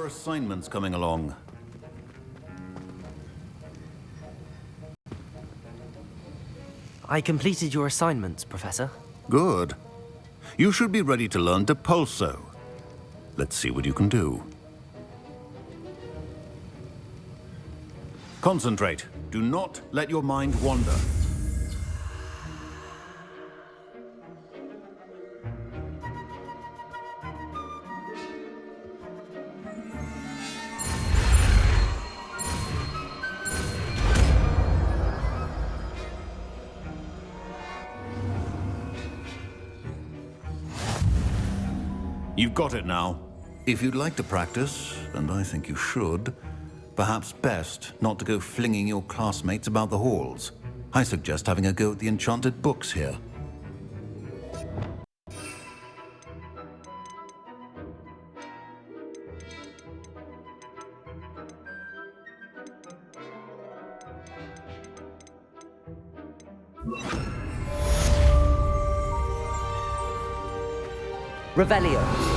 assignments coming along? I completed your assignments, Professor. Good. You should be ready to learn Depulso. Let's see what you can do. Concentrate. Do not let your mind wander. You've got it now. If you'd like to practice, and I think you should, perhaps best not to go flinging your classmates about the halls. I suggest having a go at the enchanted books here. Revelio.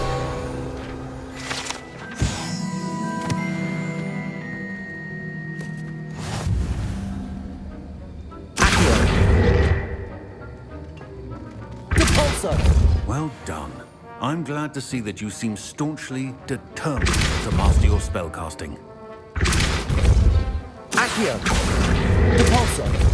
Well done. I'm glad to see that you seem staunchly determined to master your spellcasting. Accio. Depulso.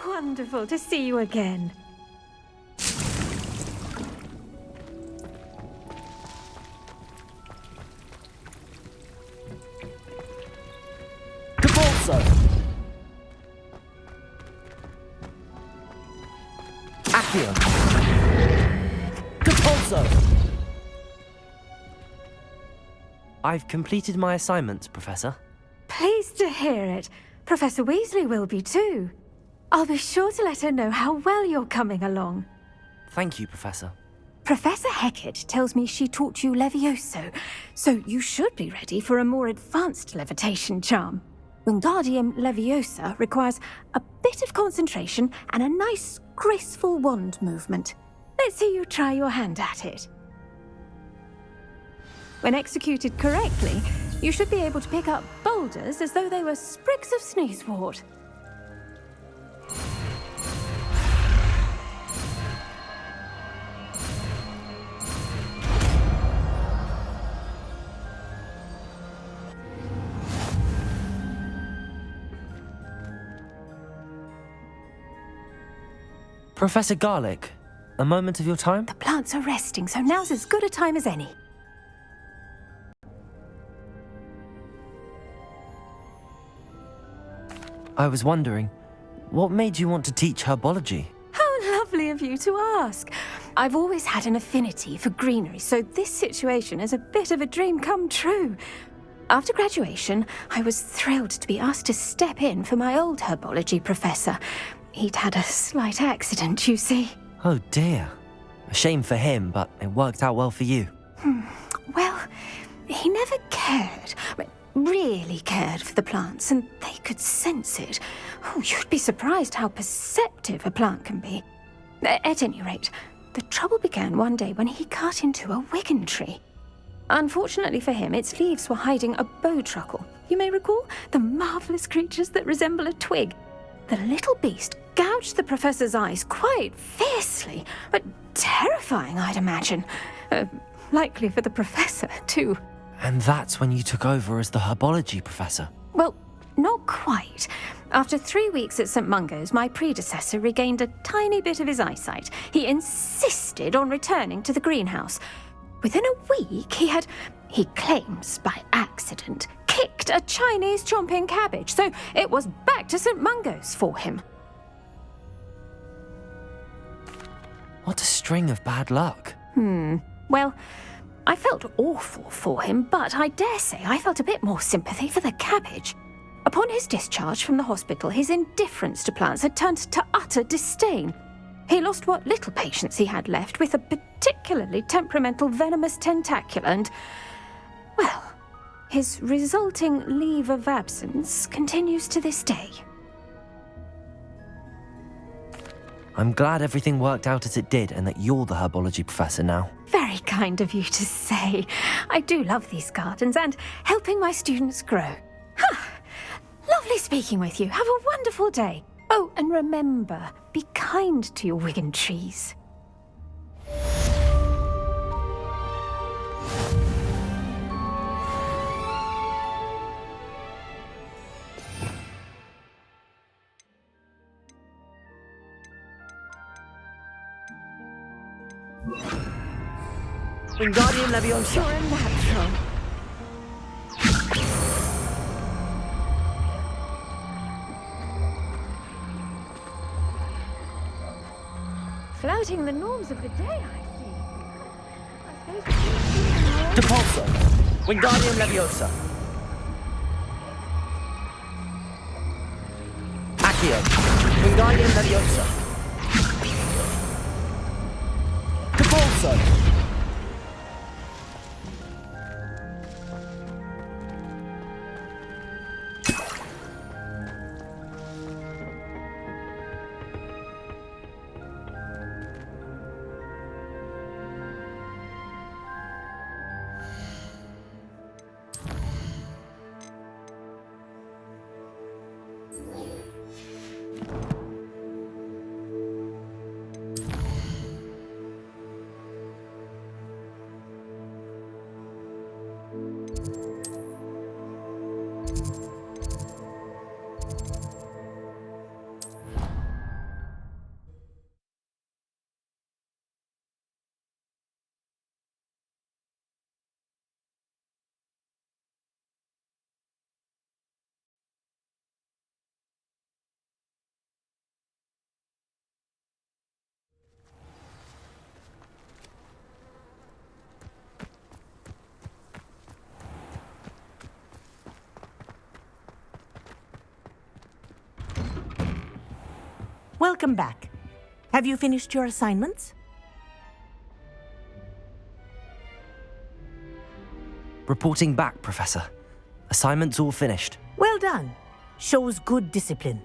Wonderful to see you again. Depulso. Accio. Depulso. I've completed my assignments, Professor. Pleased to hear it. Professor Weasley will be too. I'll be sure to let her know how well you're coming along. Thank you, Professor. Professor Hecat tells me she taught you Levioso, so you should be ready for a more advanced levitation charm. Wingardium Leviosa requires a bit of concentration and a nice, graceful wand movement. Let's see you try your hand at it. When executed correctly, you should be able to pick up boulders as though they were sprigs of sneezewort. Professor Garlick, a moment of your time? The plants are resting, so now's as good a time as any. I was wondering, what made you want to teach herbology? How lovely of you to ask. I've always had an affinity for greenery, so this situation is a bit of a dream come true. After graduation, I was thrilled to be asked to step in for my old herbology professor. He'd had a slight accident, you see. Oh dear. A shame for him, but it worked out well for you. Well, he never cared, really cared for the plants, and they could sense it. Oh, you'd be surprised how perceptive a plant can be. At any rate, the trouble began one day when he cut into a wigan tree. Unfortunately for him, its leaves were hiding a bowtruckle. You may recall the marvellous creatures that resemble a twig. The little beast gouged the professor's eyes quite fiercely, but terrifying, I'd imagine. Likely for the professor, too. And that's when you took over as the herbology professor? Well, not quite. After 3 weeks at St. Mungo's, my predecessor regained a tiny bit of his eyesight. He insisted on returning to the greenhouse. Within a week, he claims by accident, kicked a Chinese chomping cabbage, so it was back to St. Mungo's for him. What a string of bad luck. Well, I felt awful for him, but I dare say I felt a bit more sympathy for the cabbage. Upon his discharge from the hospital, his indifference to plants had turned to utter disdain. He lost what little patience he had left with a particularly temperamental venomous tentacula and, well, his resulting leave of absence continues to this day. I'm glad everything worked out as it did and that you're the herbology professor now. Very kind of you to say. I do love these gardens and helping my students grow. Lovely speaking with you. Have a wonderful day. Oh, and remember, be kind to your wigan trees. Wingardium Leviosa! You're a natural. Flouting the norms of the day, I see. Depulso! Wingardium Leviosa! Accio! Wingardium Leviosa! Depulso! Welcome back. Have you finished your assignments? Reporting back, Professor. Assignments all finished. Well done. Shows good discipline.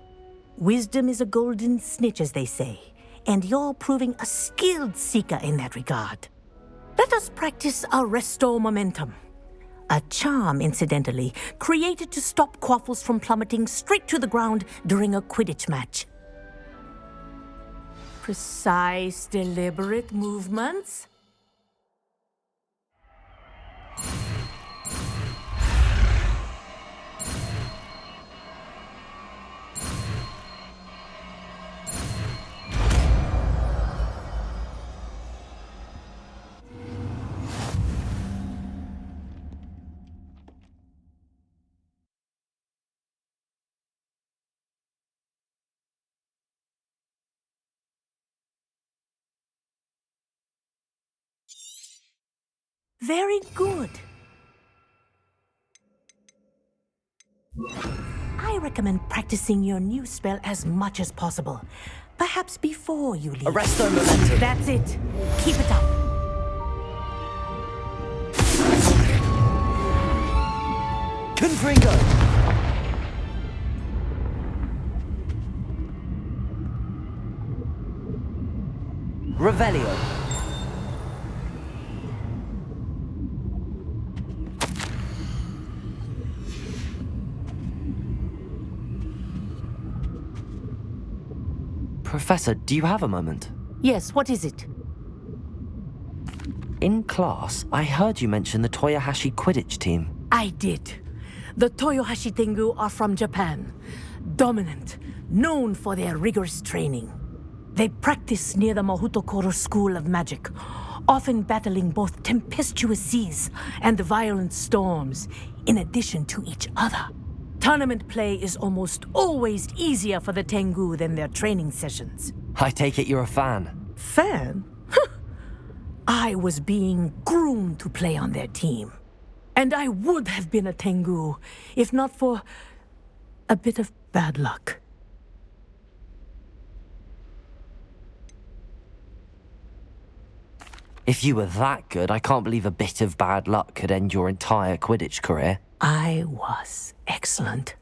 Wisdom is a golden snitch, as they say, and you're proving a skilled seeker in that regard. Let us practice our Restore Momentum. A charm, incidentally, created to stop quaffles from plummeting straight to the ground during a Quidditch match. Precise, deliberate movements. Very good. I recommend practicing your new spell as much as possible. Perhaps before you leave. Arresto momentum. That's it. Keep it up. Confringo. Revelio. Professor, do you have a moment? Yes, what is it? In class, I heard you mention the Toyohashi Quidditch team. I did. The Toyohashi Tengu are from Japan. Dominant, known for their rigorous training. They practice near the Mahutokoro School of Magic, often battling both tempestuous seas and violent storms, in addition to each other. Tournament play is almost always easier for the Tengu than their training sessions. I take it you're a fan. Fan? I was being groomed to play on their team. And I would have been a Tengu, if not for a bit of bad luck. If you were that good, I can't believe a bit of bad luck could end your entire Quidditch career. I was excellent.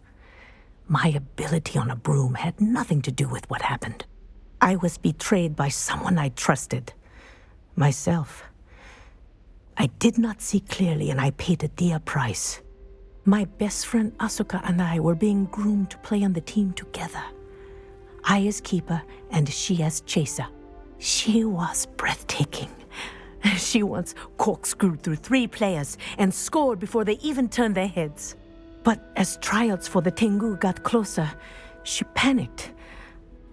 My ability on a broom had nothing to do with what happened. I was betrayed by someone I trusted. Myself. I did not see clearly and I paid a dear price. My best friend Asuka and I were being groomed to play on the team together. I as keeper and she as chaser. She was breathtaking. She once corkscrewed through 3 players and scored before they even turned their heads. But as tryouts for the Tengu got closer, she panicked.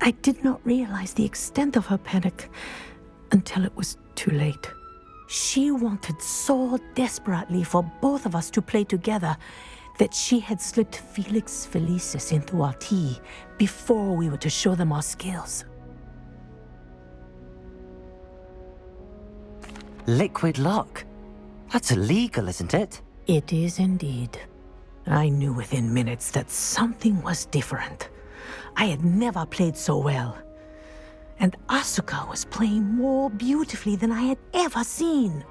I did not realize the extent of her panic until it was too late. She wanted so desperately for both of us to play together that she had slipped Felix Felicis into our tea before we were to show them our skills. Liquid luck? That's illegal, isn't it? It is indeed. I knew within minutes that something was different. I had never played so well. And Asuka was playing more beautifully than I had ever seen.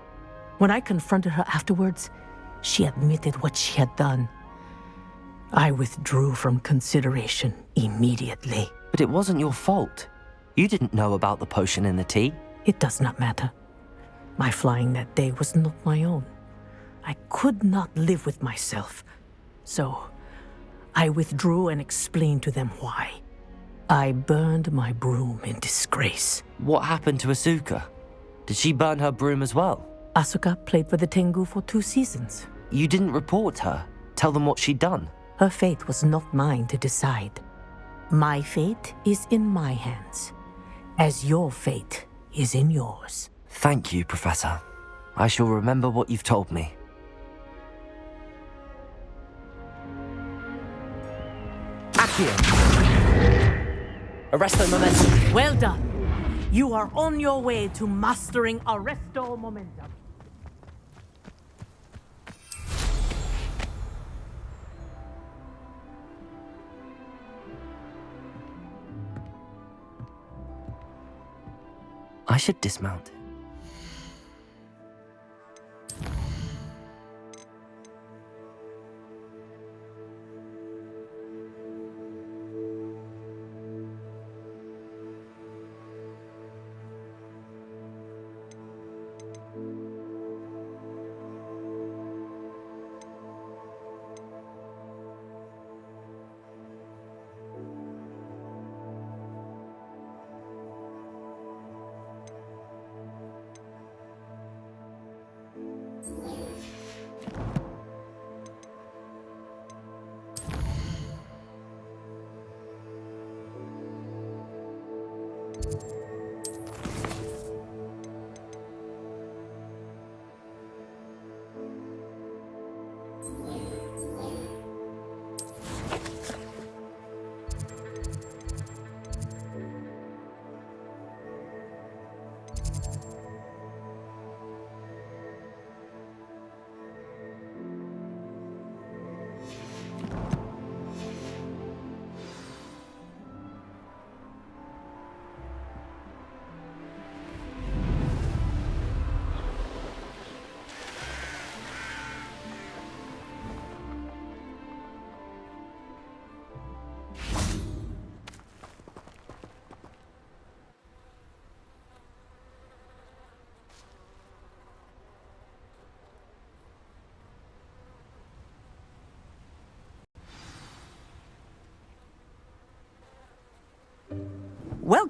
When I confronted her afterwards, she admitted what she had done. I withdrew from consideration immediately. But it wasn't your fault. You didn't know about the potion in the tea. It does not matter. My flying that day was not my own. I could not live with myself. So, I withdrew and explained to them why. I burned my broom in disgrace. What happened to Asuka? Did she burn her broom as well? Asuka played for the Tengu for 2 seasons. You didn't report her? Tell them what she'd done? Her fate was not mine to decide. My fate is in my hands, as your fate is in yours. Thank you, Professor. I shall remember what you've told me. Accio! Arresto momentum. Well done. You are on your way to mastering Arresto Momentum. I should dismount.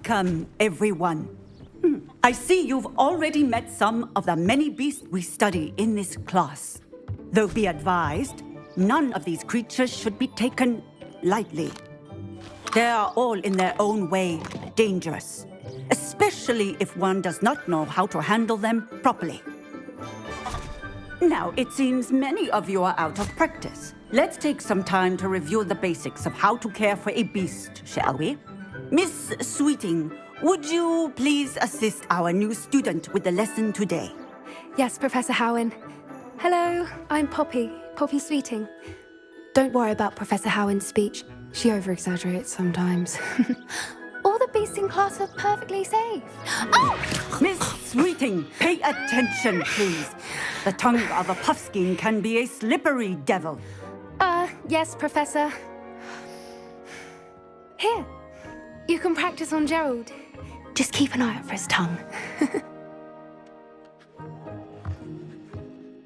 Welcome, everyone. I see you've already met some of the many beasts we study in this class. Though be advised, none of these creatures should be taken lightly. They are all in their own way dangerous, especially if one does not know how to handle them properly. Now, it seems many of you are out of practice. Let's take some time to review the basics of how to care for a beast, shall we? Miss Sweeting, would you please assist our new student with the lesson today? Yes, Professor Howen. Hello, I'm Poppy Sweeting. Don't worry about Professor Howen's speech. She over-exaggerates sometimes. All the beasts in class are perfectly safe. Oh! Miss Sweeting, pay attention, please. The tongue of a puffskein can be a slippery devil. Yes, Professor. Here, you can practice on Gerald. Just keep an eye out for his tongue.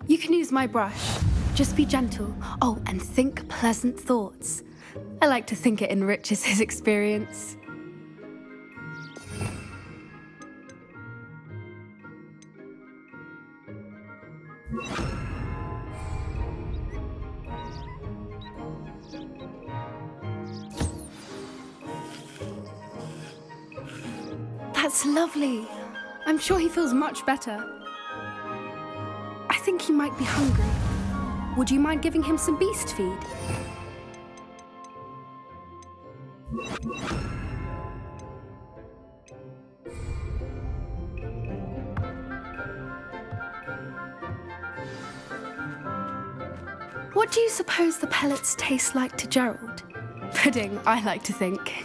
You can use my brush. Just be gentle. Oh, and think pleasant thoughts. I like to think it enriches his experience. That's lovely. I'm sure he feels much better. I think he might be hungry. Would you mind giving him some beast feed? What do you suppose the pellets taste like to Gerald? Pudding, I like to think.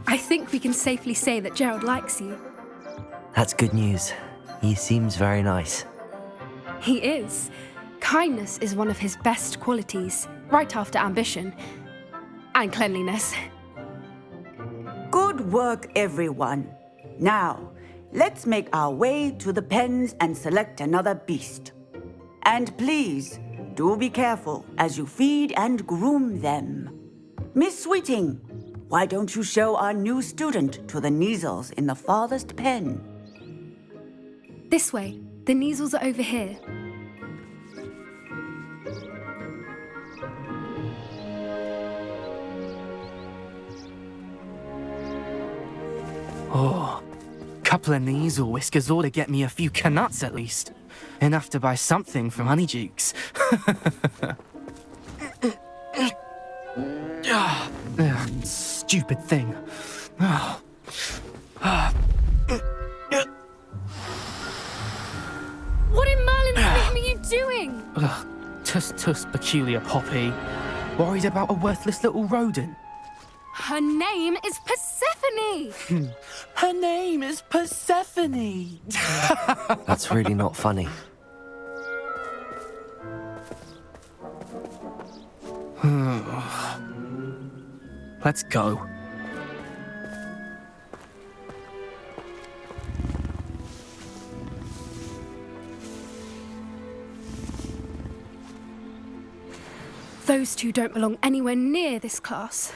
I think we can safely say that Gerald likes you. That's good news. He seems very nice. He is. Kindness is one of his best qualities, right after ambition. And cleanliness. Good work, everyone. Now, let's make our way to the pens and select another beast. And please, do be careful as you feed and groom them. Miss Sweeting, why don't you show our new student to the Neasels in the farthest pen? This way. The Neasels are over here. Oh, couple of Neasel whiskers ought to get me a few canuts at least. Enough to buy something from Honeydukes. Stupid thing. What in Merlin's name are you doing? Tuss, peculiar Poppy. Worried about a worthless little rodent. Her name is Persephone! Her name is Persephone! That's really not funny. Let's go. Those two don't belong anywhere near this class.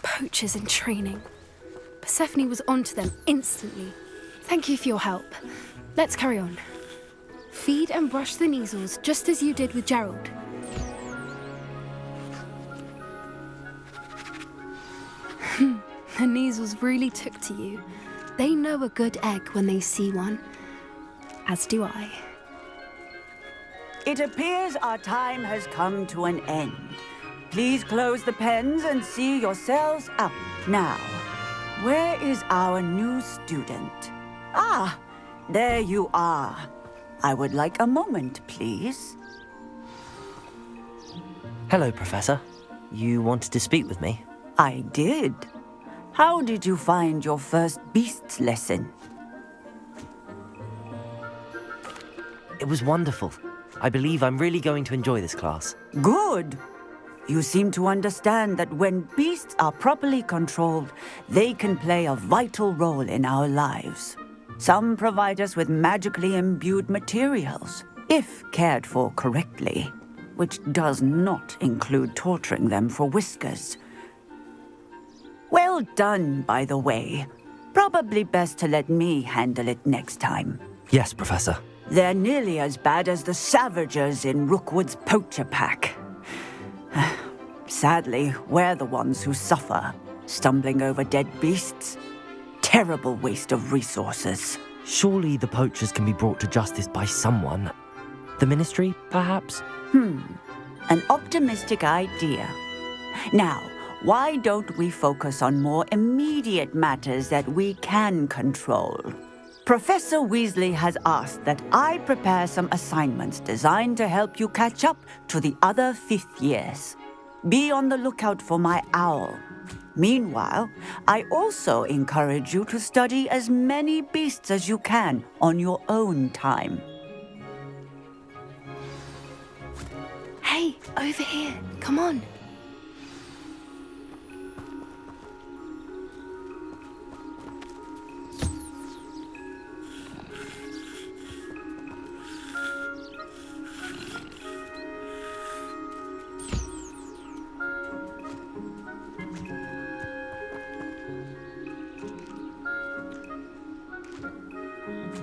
Poachers in training. Persephone was onto them instantly. Thank you for your help. Let's carry on. Feed and brush the Neasels just as you did with Gerald. The Neasels really took to you. They know a good egg when they see one. As do I. It appears our time has come to an end. Please close the pens and see yourselves out. Now, where is our new student? Ah, there you are. I would like a moment, please. Hello, Professor. You wanted to speak with me? I did. How did you find your first beasts lesson? It was wonderful. I believe I'm really going to enjoy this class. Good. You seem to understand that when beasts are properly controlled, they can play a vital role in our lives. Some provide us with magically imbued materials, if cared for correctly, which does not include torturing them for whiskers. Well done, by the way. Probably best to let me handle it next time. Yes, Professor. They're nearly as bad as the Savagers in Rookwood's poacher pack. Sadly, we're the ones who suffer, stumbling over dead beasts. Terrible waste of resources. Surely the poachers can be brought to justice by someone. The Ministry, perhaps? An optimistic idea. Now, why don't we focus on more immediate matters that we can control? Professor Weasley has asked that I prepare some assignments designed to help you catch up to the other 5th years. Be on the lookout for my owl. Meanwhile, I also encourage you to study as many beasts as you can on your own time. Hey, over here. Come on.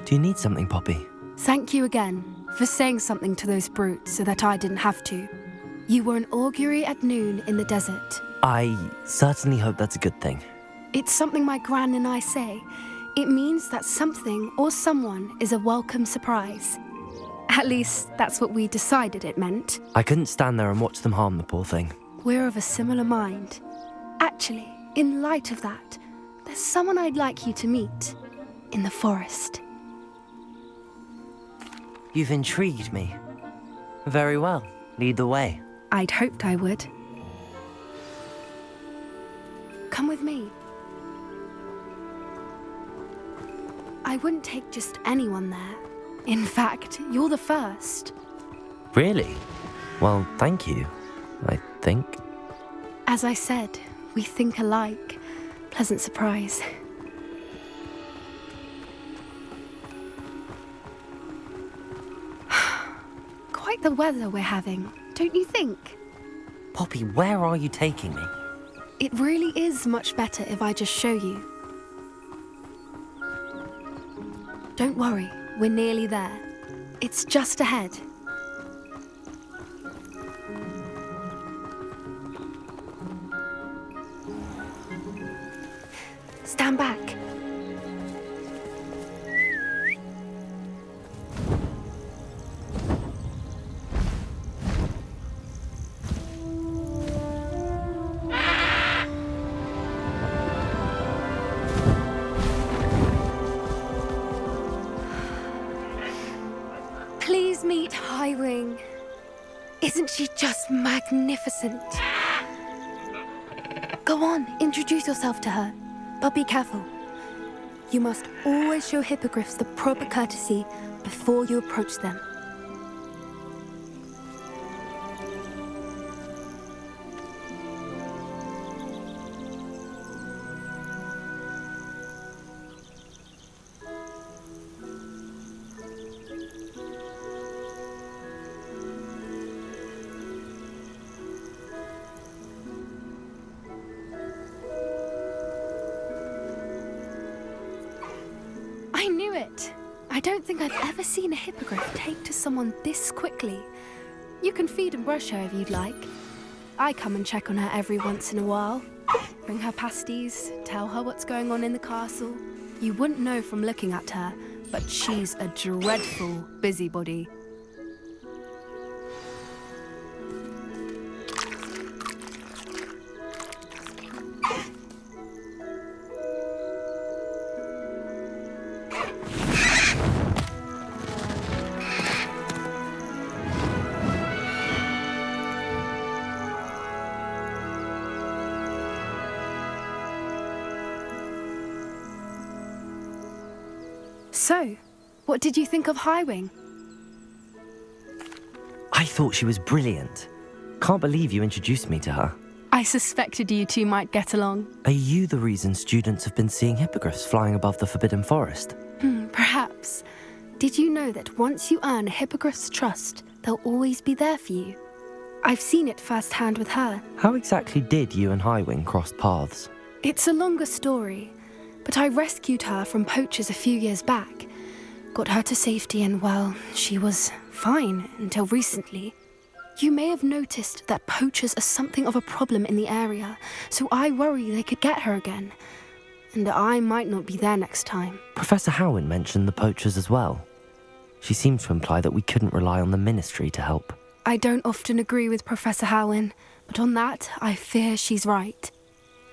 Do you need something, Poppy? Thank you again for saying something to those brutes so that I didn't have to. You were an augury at noon in the desert. I certainly hope that's a good thing. It's something my gran and I say. It means that something or someone is a welcome surprise. At least, that's what we decided it meant. I couldn't stand there and watch them harm the poor thing. We're of a similar mind. Actually, in light of that, there's someone I'd like you to meet. In the forest. You've intrigued me. Very well. Lead the way. I'd hoped I would. Come with me. I wouldn't take just anyone there. In fact, you're the first. Really? Well, thank you, I think. As I said, we think alike. Pleasant surprise. Quite the weather we're having, don't you think? Poppy, where are you taking me? It really is much better if I just show you. Don't worry, we're nearly there. It's just ahead. Stand back. Please meet Highwing. Isn't she just magnificent? Go on, introduce yourself to her. But be careful. You must always show hippogriffs the proper courtesy before you approach them. I knew it! I don't think I've ever seen a hippogriff take to someone this quickly. You can feed and brush her if you'd like. I come and check on her every once in a while. Bring her pasties, tell her what's going on in the castle. You wouldn't know from looking at her, but she's a dreadful busybody. So, what did you think of Highwing? I thought she was brilliant. Can't believe you introduced me to her. I suspected you two might get along. Are you the reason students have been seeing hippogriffs flying above the Forbidden Forest? Perhaps. Did you know that once you earn a hippogriff's trust, they'll always be there for you? I've seen it firsthand with her. How exactly did you and Highwing cross paths? It's a longer story. but I rescued her from poachers a few years back. Got her to safety and, well, she was fine until recently. You may have noticed that poachers are something of a problem in the area, so I worry they could get her again. And I might not be there next time. Professor Howin mentioned the poachers as well. She seemed to imply that we couldn't rely on the Ministry to help. I don't often agree with Professor Howin, but on that, I fear she's right.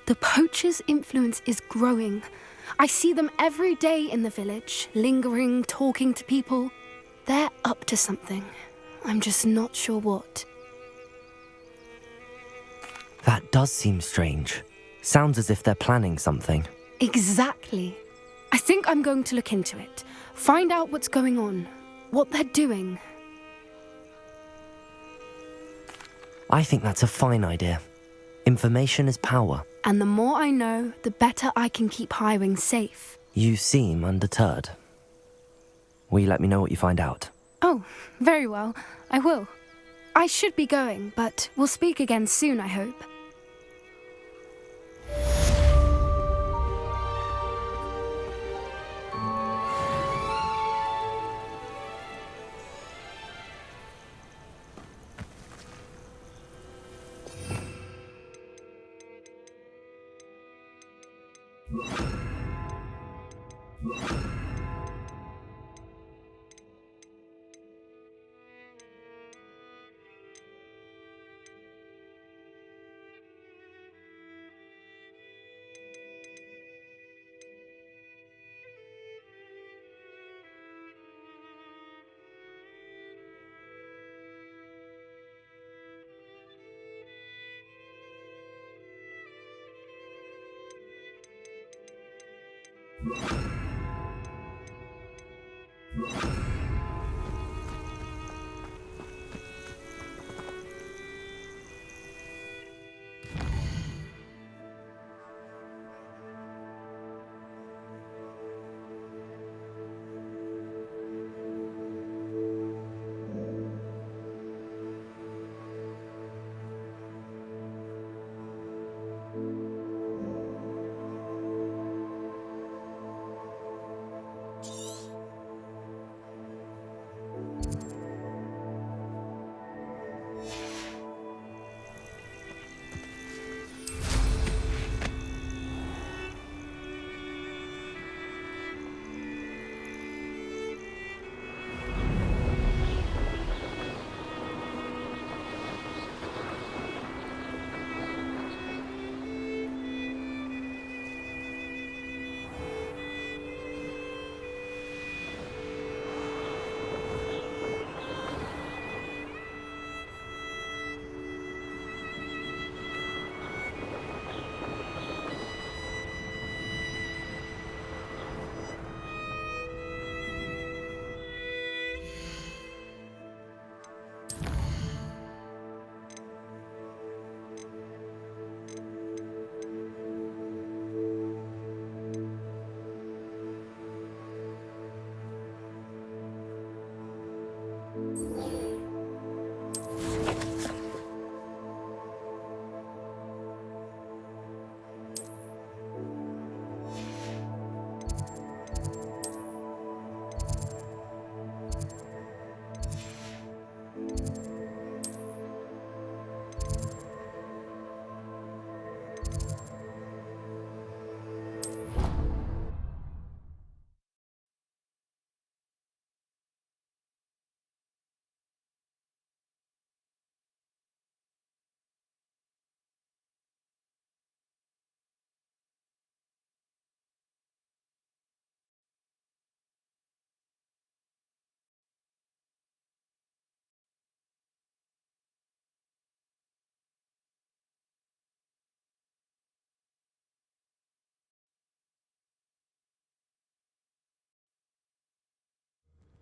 The poachers' influence is growing. I see them every day in the village, lingering, talking to people. They're up to something. I'm just not sure what. That does seem strange. Sounds as if they're planning something. Exactly. I think I'm going to look into it. Find out what's going on. What they're doing. I think that's a fine idea. Information is power. And the more I know, the better I can keep Highwing safe. You seem undeterred. Will you let me know what you find out? Oh, very well. I will. I should be going, but we'll speak again soon, I hope.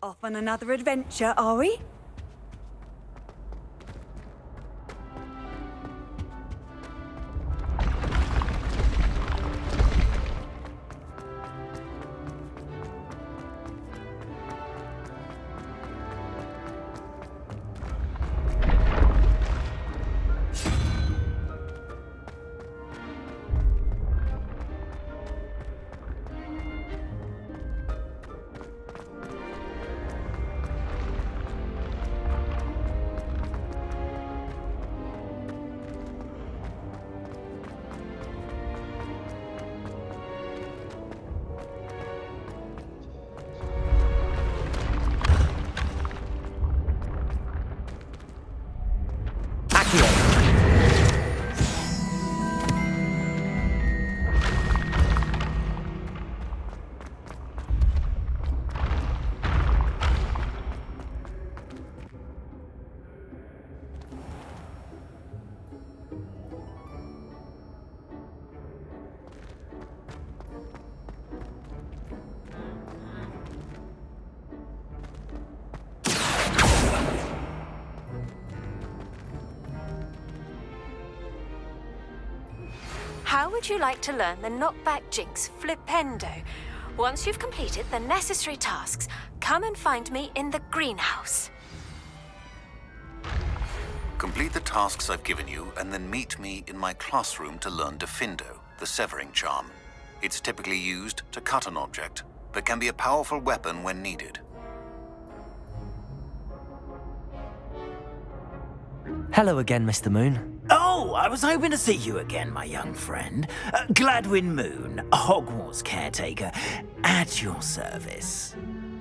Off on another adventure, are we? would you like to learn the knockback jinx flipendo? Once you've completed the necessary tasks, come and find me in the greenhouse. Complete the tasks I've given you, and then meet me in my classroom to learn Defindo, the severing charm. It's typically used to cut an object, but can be a powerful weapon when needed. Hello again, Mr. Moon. Oh, I was hoping to see you again, my young friend. Gladwin Moon, Hogwarts caretaker, at your service.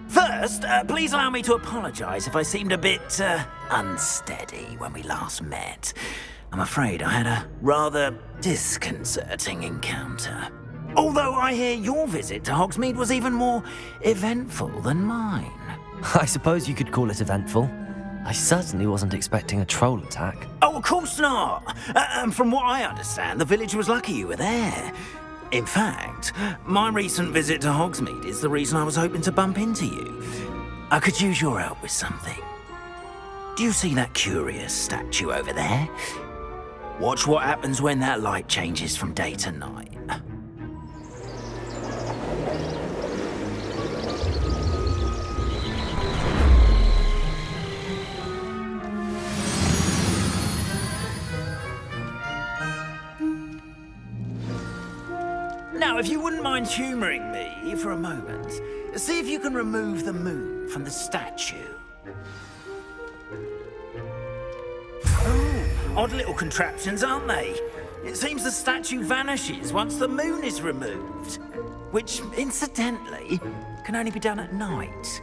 First, please allow me to apologize if I seemed a bit unsteady when we last met. I'm afraid I had a rather disconcerting encounter. Although I hear your visit to Hogsmeade was even more eventful than mine. I suppose you could call it eventful. I certainly wasn't expecting a troll attack. Oh, of course not. From what I understand, the village was lucky you were there. In fact, my recent visit to Hogsmeade is the reason I was hoping to bump into you. I could use your help with something. Do you see that curious statue over there? Watch what happens when that light changes from day to night. Now, if you wouldn't mind humouring me for a moment, see if you can remove the moon from the statue. Oh, odd little contraptions, aren't they? It seems the statue vanishes once the moon is removed, which, incidentally, can only be done at night.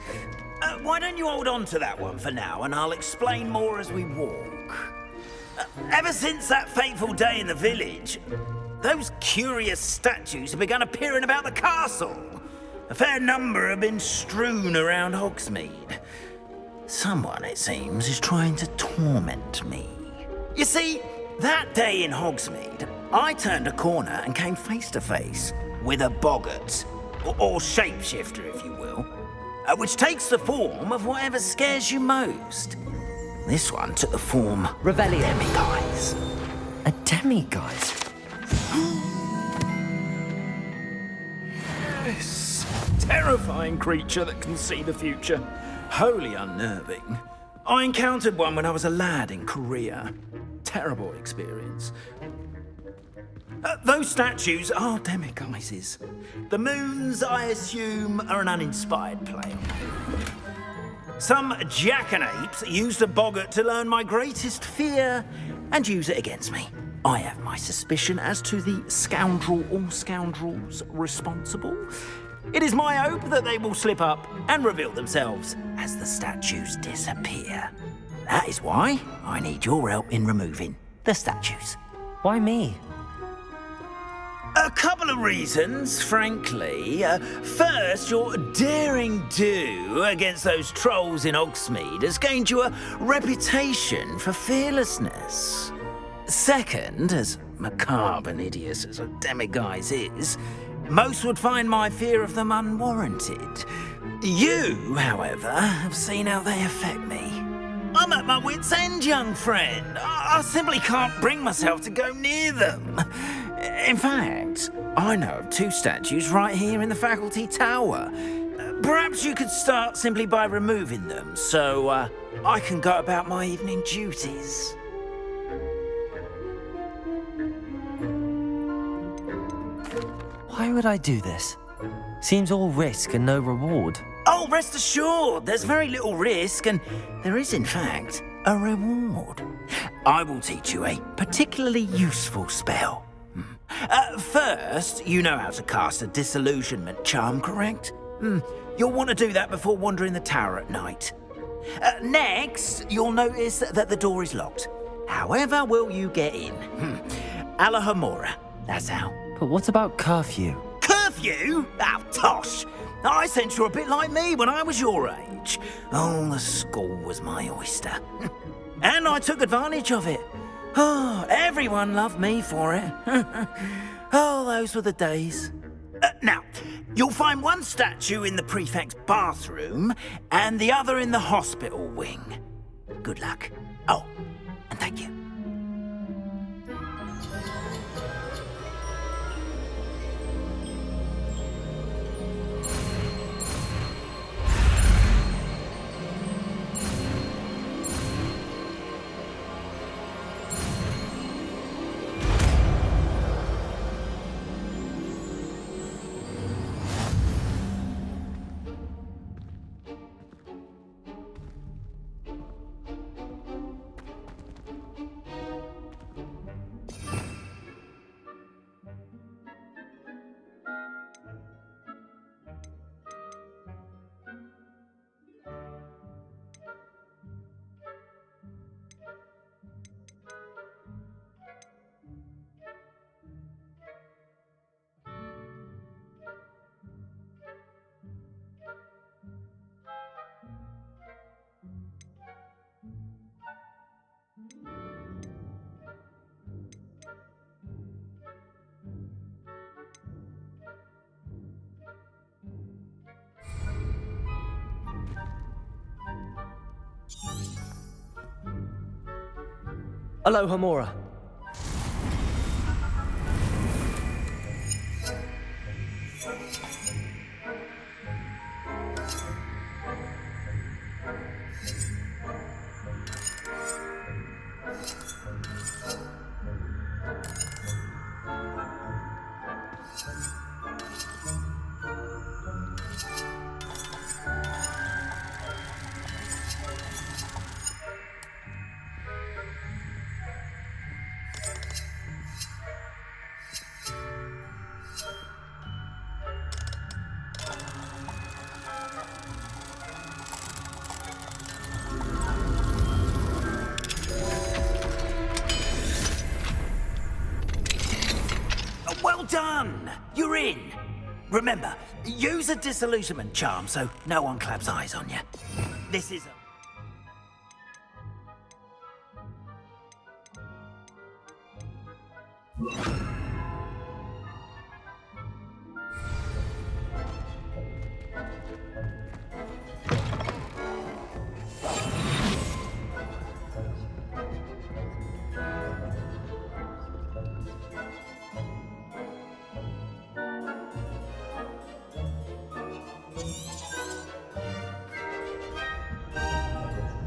Why don't you hold on to that one for now, and I'll explain more as we walk. Ever since that fateful day in the village, those curious statues have begun appearing about the castle. A fair number have been strewn around Hogsmeade. Someone, it seems, is trying to torment me. You see, that day in Hogsmeade, I turned a corner and came face to face with a boggart, or shapeshifter, if you will, which takes the form of whatever scares you most. This one took the form of a demiguise. A demiguise? This terrifying creature that can see the future. Wholly unnerving. I encountered one when I was a lad in Korea. Terrible experience. Those statues are demiguises. The moons, I assume, are an uninspired play on them. Some jackanapes used a boggart to learn my greatest fear and use it against me. I have my suspicion as to the scoundrel or scoundrels responsible. It is my hope that they will slip up and reveal themselves as the statues disappear. That is why I need your help in removing the statues. Why me? A couple of reasons, frankly. First, your daring do against those trolls in Hogsmeade has gained you a reputation for fearlessness. Second, as macabre and hideous as a demiguise is, most would find my fear of them unwarranted. You, however, have seen how they affect me. I'm at my wit's end, young friend. I simply can't bring myself to go near them. In fact, I know of two statues right here in the faculty tower. Perhaps you could start simply by removing them, so I can go about my evening duties. Why would I do this? Seems all risk and no reward. Oh, rest assured, there's very little risk, and there is, in fact, a reward. I will teach you a particularly useful spell. First, you know how to cast a disillusionment charm, correct? You'll want to do that before wandering the tower at night. Next, you'll notice that the door is locked. However will you get in? Alahamora, that's how. But what about curfew? Curfew? Oh, tosh! I sense you're a bit like me when I was your age. Oh, the school was my oyster. And I took advantage of it. Oh, everyone loved me for it. Oh, those were the days. Now, you'll find one statue in the prefect's bathroom and the other in the hospital wing. Good luck. Oh, and thank you. Aloha Mora. Well done! You're in! Remember, use a disillusionment charm so no one claps eyes on you. This is a...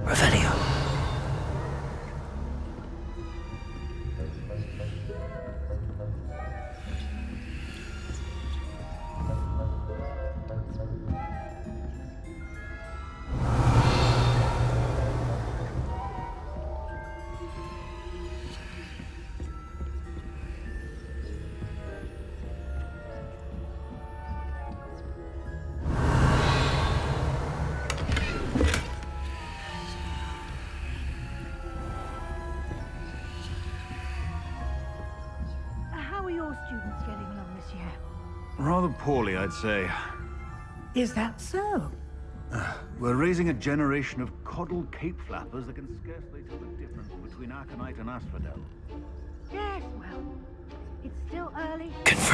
Revelio. How are your students getting along this year? Rather poorly, I'd say. Is that so? We're raising a generation of coddled cape flappers that can scarcely tell the difference between aconite and asphodel. Yes, well, it's still early. That's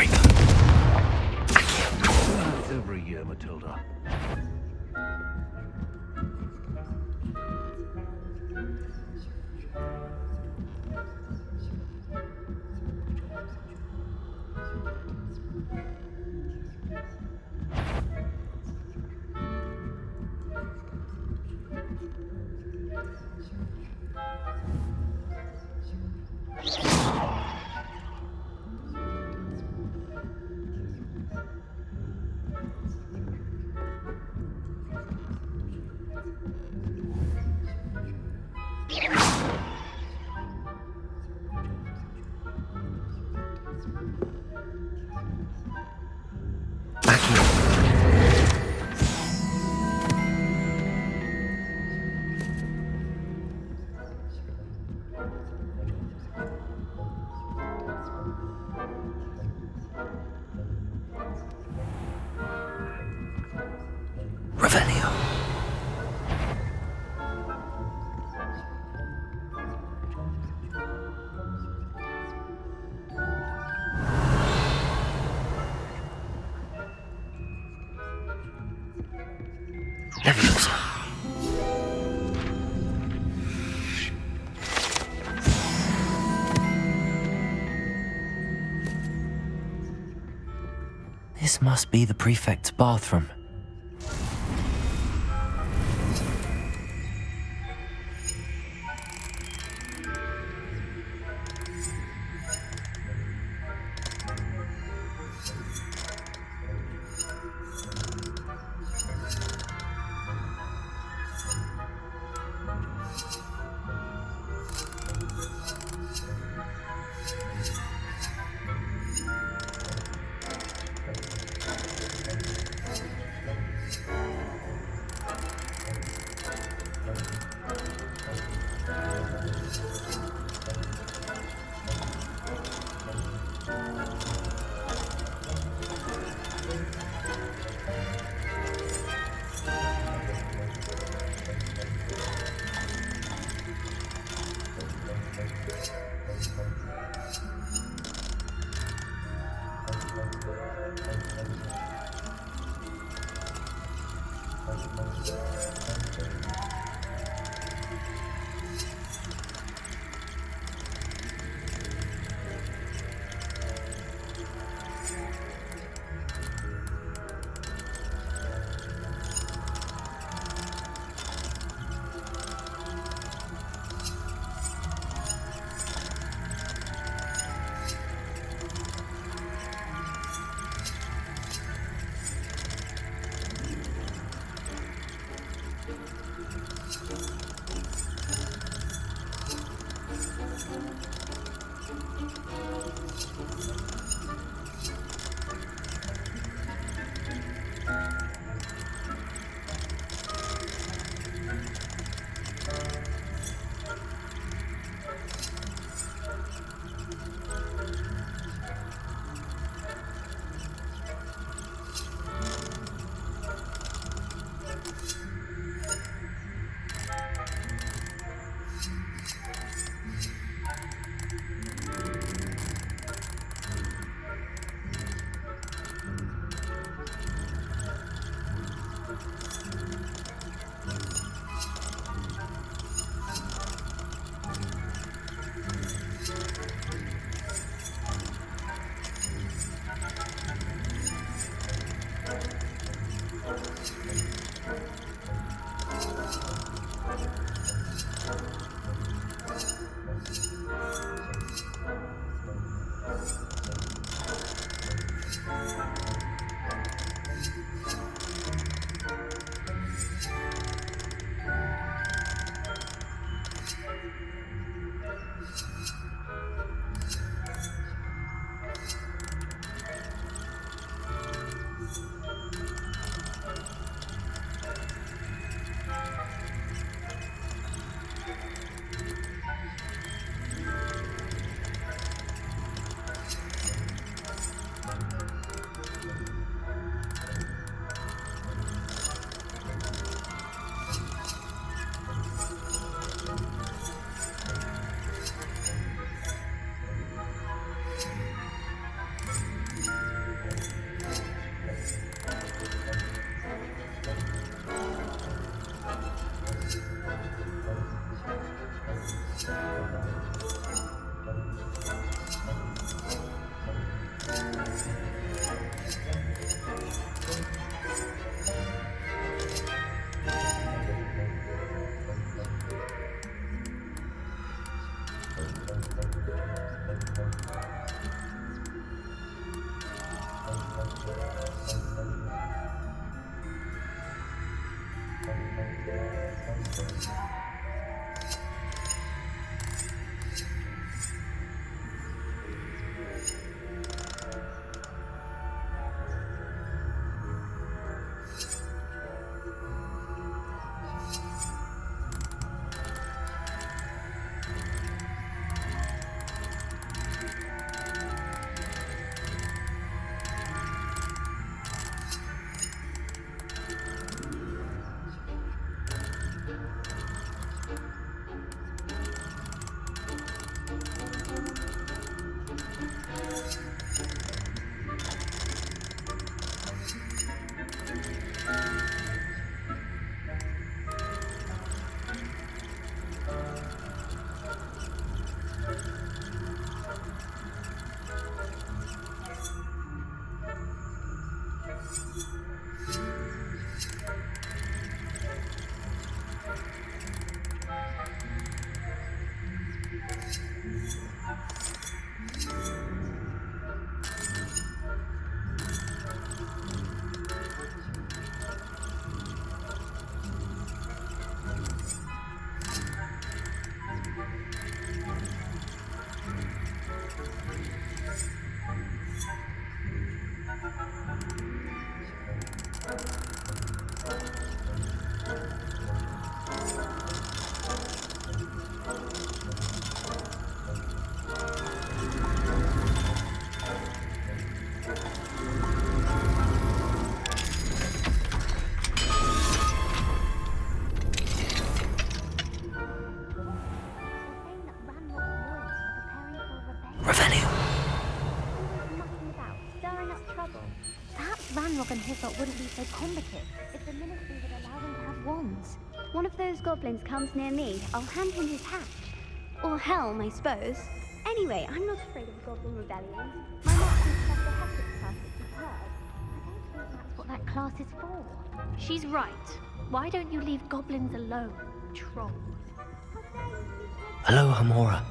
every year, Matilda. Revelio. Leviosa. This must be the prefect's bathroom. Ranrock and Hiffot wouldn't be so combative if the Ministry would allow them to have wands. One of those goblins comes near me, I'll hand him his hatch. Or helm, I suppose. Anyway, I'm not afraid of goblin rebellions. My master's Professor Hector's class is superb. I don't think that's what that class is for. She's right. Why don't you leave goblins alone, troll? Hello, Hamora.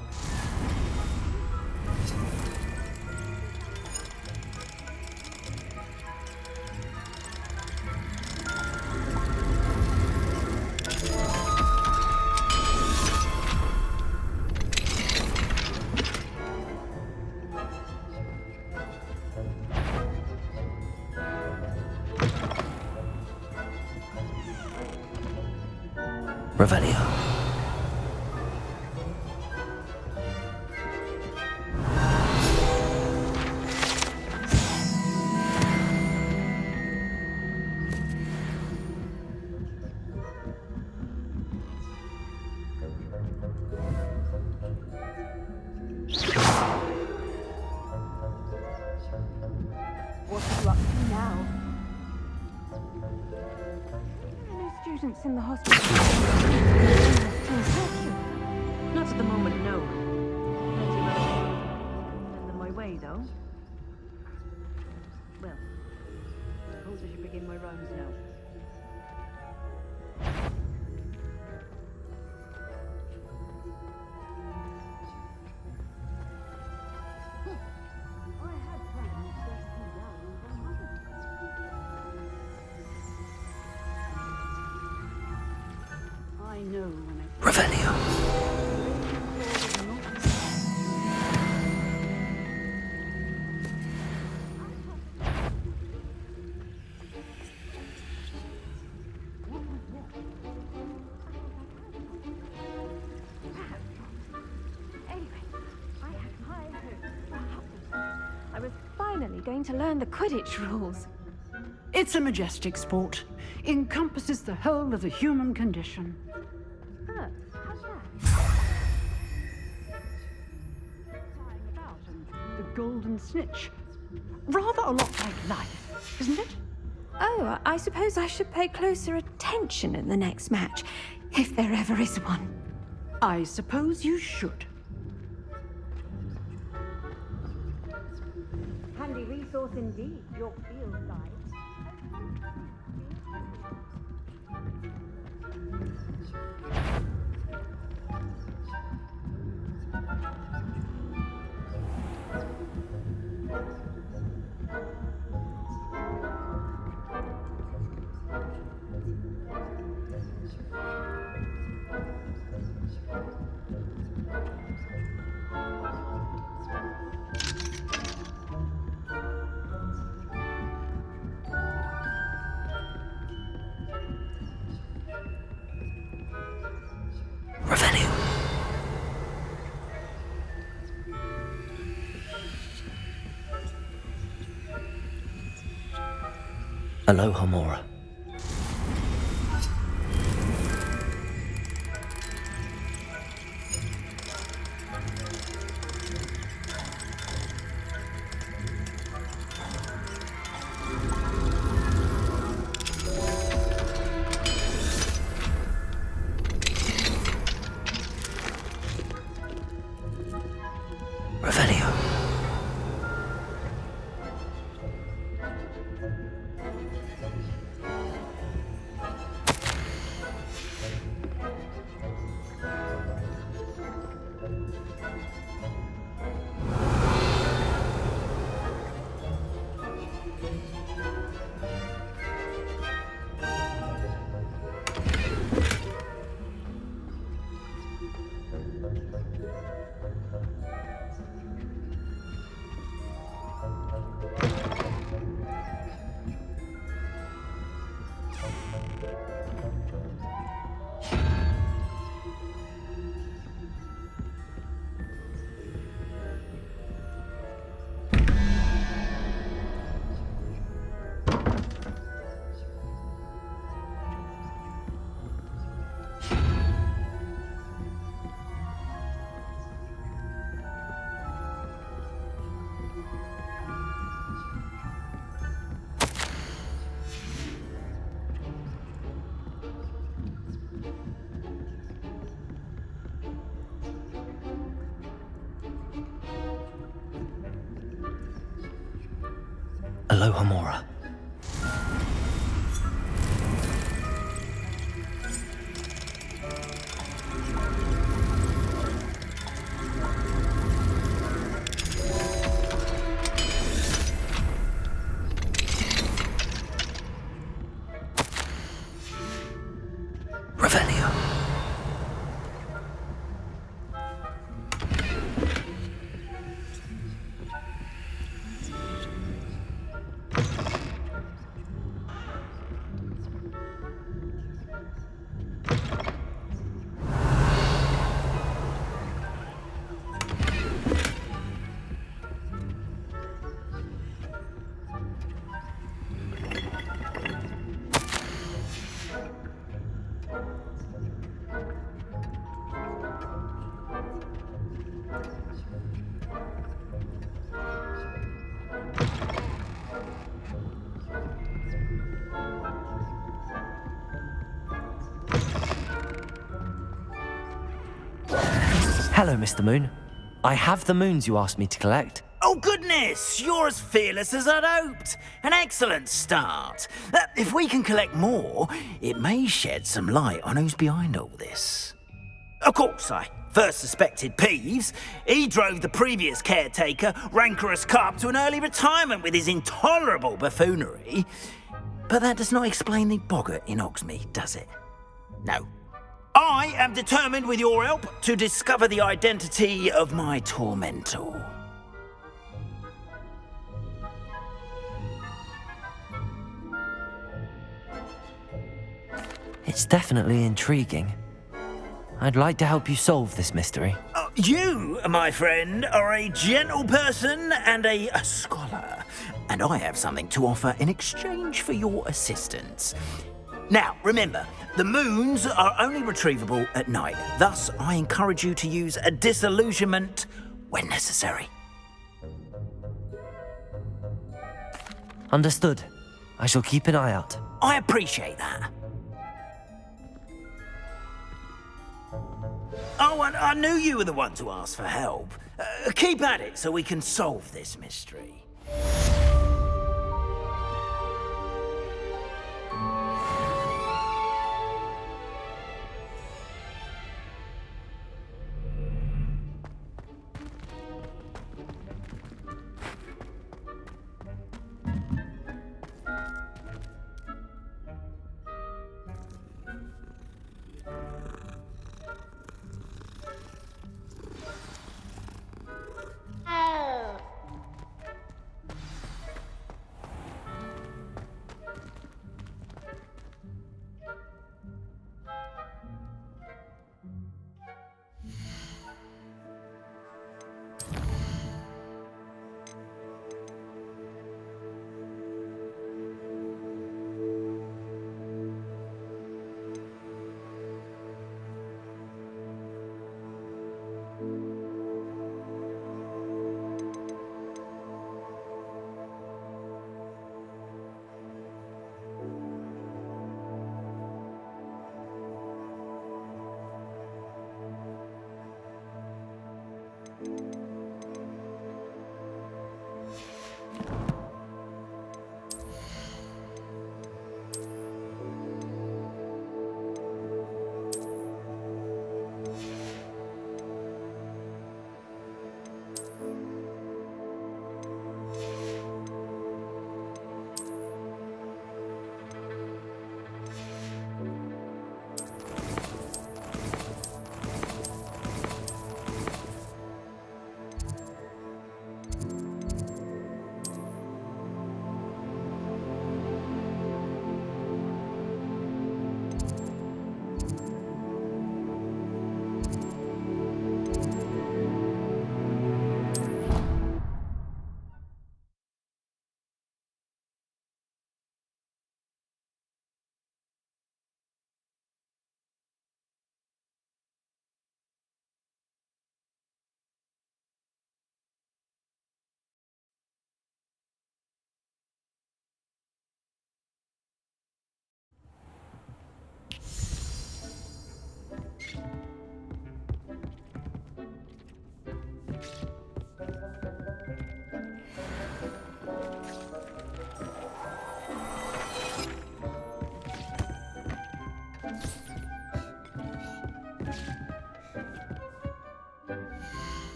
Revelio. What are you up to now? No students in the hospital. Not at the moment, no. Plenty of other things. Send them my way, though. Well, I suppose I should begin my rounds now. I had plans to see down on going to learn the Quidditch rules. It's a majestic sport. Encompasses the whole of the human condition. Oh, how's that? Flying about and the golden snitch. Rather a lot like life, isn't it? Oh, I suppose I should pay closer attention in the next match, if there ever is one. I suppose you should. Handy resource indeed, your field guide. Aloha Mora. Revelio. Aloha Mora. Revelio. Hello, Mr. Moon. I have the moons you asked me to collect. Oh, goodness! You're as fearless as I'd hoped. An excellent start. If we can collect more, it may shed some light on who's behind all this. Of course, I first suspected Peeves. He drove the previous caretaker, Rancorous Carp, to an early retirement with his intolerable buffoonery. But that does not explain the boggart in Hogsmeade, does it? No. I am determined, with your help, to discover the identity of my tormentor. It's definitely intriguing. I'd like to help you solve this mystery. You, my friend, are a gentle person and a scholar. and I have something to offer in exchange for your assistance. Now, remember, the moons are only retrievable at night. Thus, I encourage you to use a disillusionment when necessary. Understood. I shall keep an eye out. I appreciate that. Oh, and I knew you were the one to ask for help. Keep at it so we can solve this mystery.